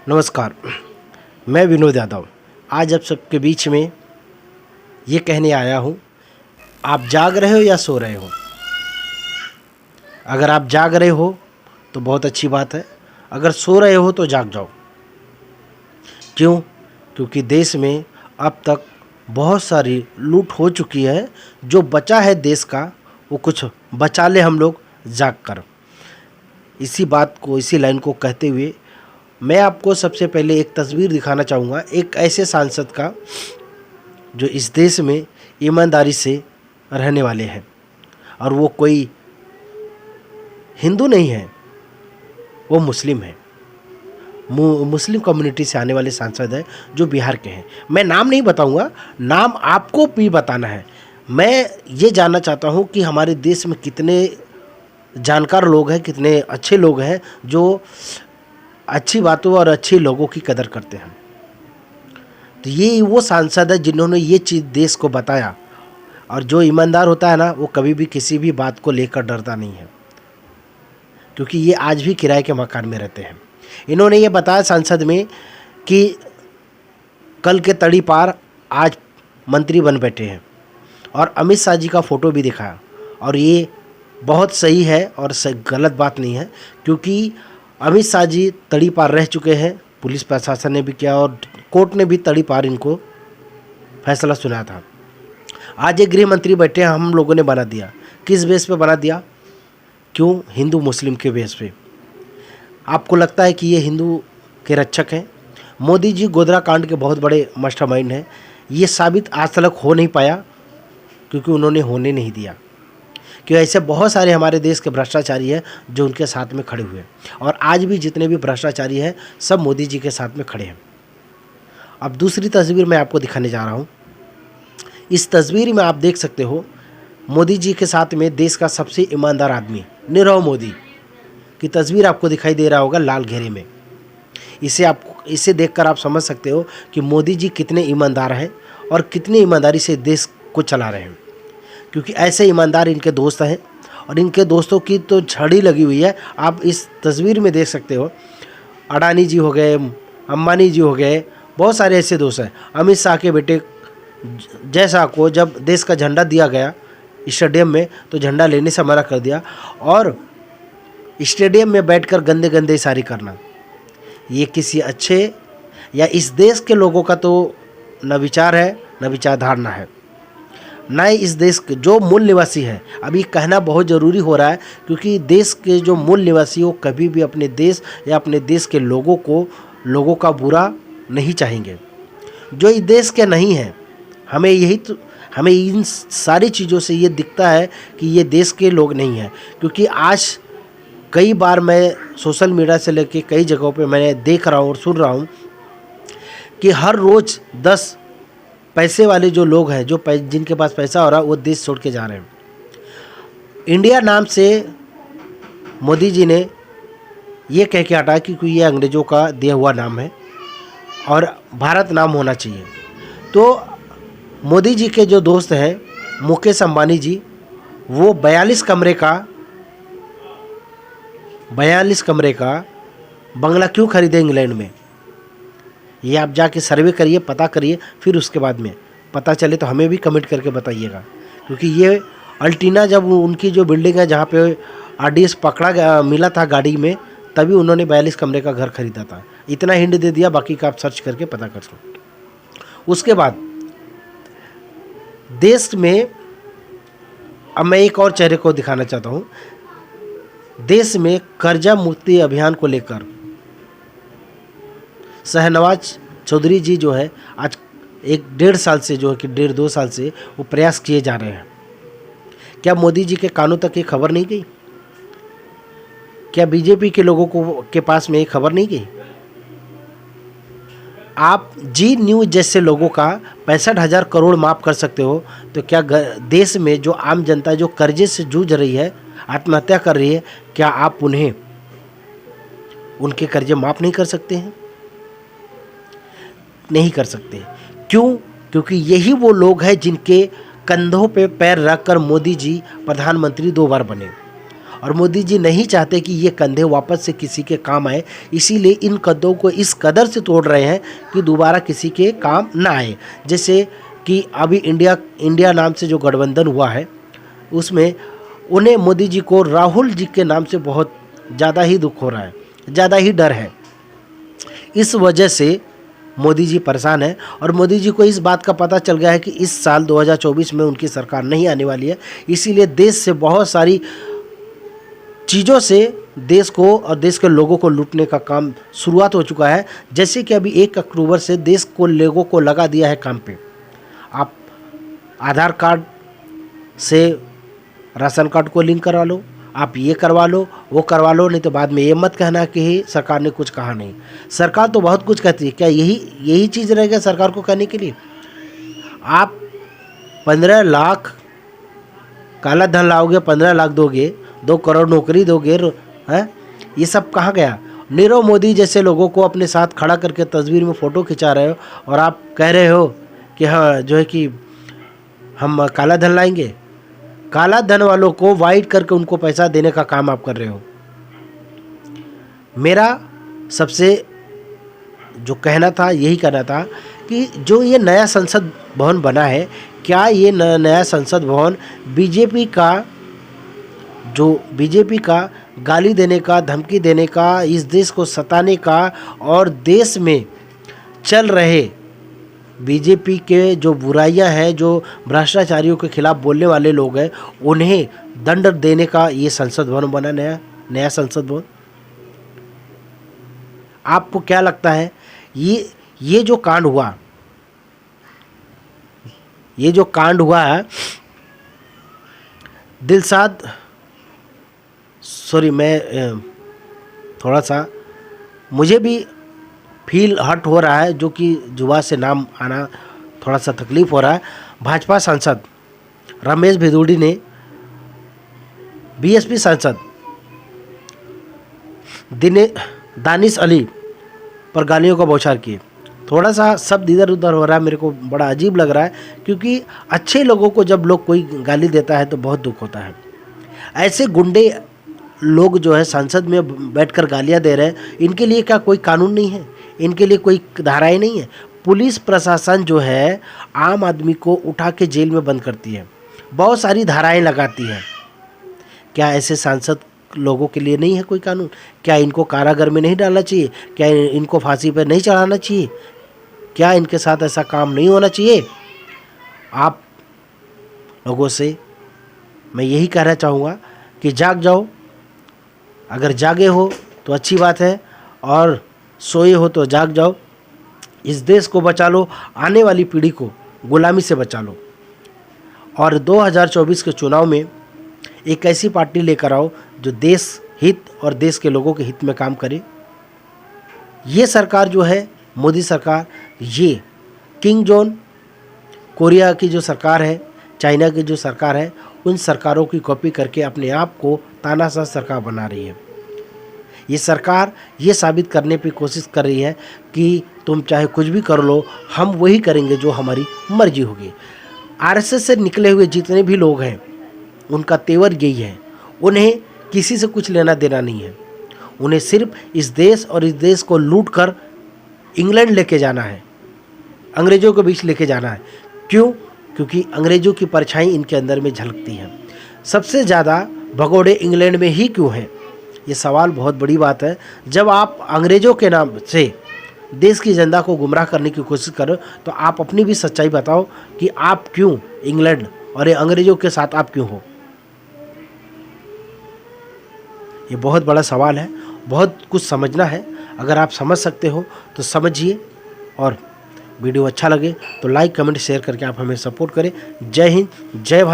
नमस्कार। मैं विनोद यादव आज आप सबके बीच में ये कहने आया हूँ, आप जाग रहे हो या सो रहे हो। अगर आप जाग रहे हो तो बहुत अच्छी बात है, अगर सो रहे हो तो जाग जाओ। क्यों? क्योंकि देश में अब तक बहुत सारी लूट हो चुकी है। जो बचा है देश का वो कुछ बचा ले हम लोग जाग कर। इसी बात को, इसी लाइन को कहते हुए मैं आपको सबसे पहले एक तस्वीर दिखाना चाहूँगा, एक ऐसे सांसद का जो इस देश में ईमानदारी से रहने वाले हैं। और वो कोई हिंदू नहीं है, वो मुस्लिम है। मुस्लिम कम्युनिटी से आने वाले सांसद हैं जो बिहार के हैं। मैं नाम नहीं बताऊंगा, नाम आपको भी बताना है। मैं ये जानना चाहता हूँ कि हमारे देश में कितने जानकार लोग हैं, कितने अच्छे लोग हैं जो अच्छी बातों और अच्छे लोगों की कदर करते हैं। तो ये वो सांसद है जिन्होंने ये चीज़ देश को बताया। और जो ईमानदार होता है ना, वो कभी भी किसी भी बात को लेकर डरता नहीं है, क्योंकि ये आज भी किराए के मकान में रहते हैं। इन्होंने ये बताया संसद में कि कल के तड़ी पार आज मंत्री बन बैठे हैं, और अमित शाह जी का फ़ोटो भी दिखाया। और ये बहुत सही है और गलत बात नहीं है, क्योंकि अमित शाह जी तड़ी पार रह चुके हैं। पुलिस प्रशासन ने भी किया और कोर्ट ने भी तड़ी पार इनको फैसला सुनाया था। आज एक गृह मंत्री बैठे हैं, हम लोगों ने बना दिया। किस बेस पे बना दिया? क्यों? हिंदू मुस्लिम के बेस पे। आपको लगता है कि ये हिंदू के रक्षक हैं? मोदी जी गोधरा कांड के बहुत बड़े मास्टरमाइंड हैं। ये साबित आज तक हो नहीं पाया क्योंकि उन्होंने होने नहीं दिया। कि ऐसे बहुत सारे हमारे देश के भ्रष्टाचारी हैं जो उनके साथ में खड़े हुए, और आज भी जितने भी भ्रष्टाचारी हैं सब मोदी जी के साथ में खड़े हैं। अब दूसरी तस्वीर मैं आपको दिखाने जा रहा हूँ। इस तस्वीर में आप देख सकते हो मोदी जी के साथ में देश का सबसे ईमानदार आदमी नीरव मोदी की तस्वीर आपको दिखाई दे रहा होगा लाल घेरे में। इसे देखकर आप समझ सकते हो कि मोदी जी कितने ईमानदार हैं और कितनी ईमानदारी से देश को चला रहे हैं। क्योंकि ऐसे ईमानदार इनके दोस्त हैं, और इनके दोस्तों की तो झड़ी लगी हुई है। आप इस तस्वीर में देख सकते हो, अडानी जी हो गए, अंबानी जी हो गए, बहुत सारे ऐसे दोस्त हैं। अमित शाह के बेटे जय शाह को जब देश का झंडा दिया गया स्टेडियम में, तो झंडा लेने से मना कर दिया, और स्टेडियम में बैठकर गंदे गंदे इशारे करना, ये किसी अच्छे या इस देश के लोगों का तो न विचार है न विचारधारणा है। न इस देश के जो मूल निवासी है, अभी कहना बहुत ज़रूरी हो रहा है, क्योंकि देश के जो मूल निवासी वो कभी भी अपने देश या अपने देश के लोगों का बुरा नहीं चाहेंगे। जो इस देश के नहीं हैं, हमें इन सारी चीज़ों से ये दिखता है कि ये देश के लोग नहीं हैं। क्योंकि आज कई बार मैं सोशल मीडिया से लेके कई जगहों पे मैंने देख रहा हूँ और सुन रहा हूँ कि हर रोज़ 10 पैसे वाले जो लोग हैं, जिनके पास पैसा हो रहा है, वो देश छोड़ के जा रहे हैं। इंडिया नाम से मोदी जी ने ये कह के हटाया क्योंकि ये अंग्रेज़ों का दिया हुआ नाम है और भारत नाम होना चाहिए। तो मोदी जी के जो दोस्त हैं मुकेश अंबानी जी, वो 42 कमरे का बंगला क्यों खरीदे इंग्लैंड में? ये आप जाके सर्वे करिए, पता करिए, फिर उसके बाद में पता चले तो हमें भी कमेंट करके बताइएगा। क्योंकि ये अल्टीना जब उनकी जो बिल्डिंग है जहाँ पे आरडीएक्स मिला था गाड़ी में, तभी उन्होंने 42 कमरे का घर खरीदा था। इतना हिंट दे दिया, बाकी का आप सर्च करके पता कर सकते। उसके बाद देश में अब मैं एक और चेहरे को दिखाना चाहता हूँ। देश में कर्जा मुक्ति अभियान को लेकर शहनवाज चौधरी जी जो है आज 1-1.5 साल से, जो है कि 1.5-2 साल से वो प्रयास किए जा रहे हैं। क्या मोदी जी के कानों तक ये खबर नहीं गई? क्या बीजेपी के लोगों के पास में ये खबर नहीं गई? आप जी न्यूज़ जैसे लोगों का 65,000 करोड़ माफ़ कर सकते हो, तो क्या देश में जो आम जनता जो कर्जे से जूझ रही है, आत्महत्या कर रही है, क्या आप उन्हें उनके कर्जे माफ़ नहीं कर सकते हैं? नहीं कर सकते। क्यों? क्योंकि यही वो लोग हैं जिनके कंधों पे पैर रखकर मोदी जी प्रधानमंत्री 2 बार बने। और मोदी जी नहीं चाहते कि ये कंधे वापस से किसी के काम आए, इसीलिए इन कंधों को इस कदर से तोड़ रहे हैं कि दोबारा किसी के काम ना आए। जैसे कि अभी इंडिया नाम से जो गठबंधन हुआ है, उसमें उन्हें मोदी जी को राहुल जी के नाम से बहुत ज़्यादा ही दुख हो रहा है, ज़्यादा ही डर है। इस वजह से मोदी जी परेशान है और मोदी जी को इस बात का पता चल गया है कि इस साल 2024 में उनकी सरकार नहीं आने वाली है। इसीलिए देश से बहुत सारी चीज़ों से देश को और देश के लोगों को लूटने का काम शुरुआत हो चुका है। जैसे कि अभी 1 अक्टूबर से देश को लोगों को लगा दिया है काम पे। आप आधार कार्ड से राशन कार्ड को लिंक करवा लो, आप ये करवा लो, वो करवा लो, नहीं तो बाद में ये मत कहना कि सरकार ने कुछ कहा नहीं। सरकार तो बहुत कुछ कहती है, क्या यही चीज़ रह गया सरकार को कहने के लिए? आप 15 लाख काला धन लाओगे, 15 लाख दोगे, 2 करोड़ नौकरी दोगे, हैं? ये सब कहाँ गया? नीरव मोदी जैसे लोगों को अपने साथ खड़ा करके तस्वीर में फ़ोटो खिंचा रहे हो और आप कह रहे हो कि हाँ जो है कि हम काला धन लाएंगे। काला धन वालों को वाइट करके उनको पैसा देने का काम आप कर रहे हो। मेरा सबसे जो कहना था, यही कहना था कि जो ये नया संसद भवन बना है, क्या ये नया संसद भवन बीजेपी का गाली देने का, धमकी देने का, इस देश को सताने का और देश में चल रहे बीजेपी के जो बुराइयां हैं, जो भ्रष्टाचारियों के खिलाफ बोलने वाले लोग हैं, उन्हें दंड देने का ये संसद भवन बना, नया संसद भवन। आपको क्या लगता है ये जो कांड हुआ है, दिलशाद, सॉरी मैं थोड़ा सा मुझे भी फील हर्ट हो रहा है, जो कि जुबा से नाम आना थोड़ा सा तकलीफ हो रहा है। भाजपा सांसद रमेश भिदुड़ी ने बीएसपी सांसद दानिश अली पर गालियों का बौछार किए। थोड़ा सा शब्द इधर उधर हो रहा है, मेरे को बड़ा अजीब लग रहा है, क्योंकि अच्छे लोगों को जब लोग कोई गाली देता है तो बहुत दुख होता है। ऐसे गुंडे लोग जो है संसद में बैठकर गालियां दे रहे हैं, इनके लिए क्या कोई कानून नहीं है? इनके लिए कोई धाराएं नहीं है? पुलिस प्रशासन जो है आम आदमी को उठा के जेल में बंद करती है, बहुत सारी धाराएं लगाती है। क्या ऐसे सांसद लोगों के लिए नहीं है कोई कानून? क्या इनको कारागार में नहीं डालना चाहिए? क्या इनको फांसी पर नहीं चढ़ाना चाहिए? क्या इनके साथ ऐसा काम नहीं होना चाहिए? आप लोगों से मैं यही कहना चाहूँगा कि जाग जाओ। अगर जागे हो तो अच्छी बात है, और सोए हो तो जाग जाओ। इस देश को बचा लो, आने वाली पीढ़ी को गुलामी से बचा लो, और 2024 के चुनाव में एक ऐसी पार्टी लेकर आओ जो देश हित और देश के लोगों के हित में काम करे। ये सरकार जो है, मोदी सरकार, ये किंग जॉन कोरिया की जो सरकार है, चाइना की जो सरकार है, उन सरकारों की कॉपी करके अपने आप को तानाशाह सरकार बना रही है। ये सरकार ये साबित करने की कोशिश कर रही है कि तुम चाहे कुछ भी कर लो, हम वही करेंगे जो हमारी मर्जी होगी। आरएसएस से निकले हुए जितने भी लोग हैं, उनका तेवर यही है, उन्हें किसी से कुछ लेना देना नहीं है। उन्हें सिर्फ इस देश और इस देश को लूट कर इंग्लैंड लेके जाना है, अंग्रेज़ों के बीच लेके जाना है। क्यों? क्योंकि अंग्रेज़ों की परछाई इनके अंदर में झलकती है। सबसे ज़्यादा भगोड़े इंग्लैंड में ही क्यों हैं? ये सवाल बहुत बड़ी बात है। जब आप अंग्रेज़ों के नाम से देश की जनता को गुमराह करने की कोशिश करो, तो आप अपनी भी सच्चाई बताओ कि आप क्यों इंग्लैंड और ये अंग्रेज़ों के साथ आप क्यों हो। ये बहुत बड़ा सवाल है, बहुत कुछ समझना है। अगर आप समझ सकते हो तो समझिए, और वीडियो अच्छा लगे तो लाइक कमेंट शेयर करके आप हमें सपोर्ट करें। जय हिंद, जय भारत।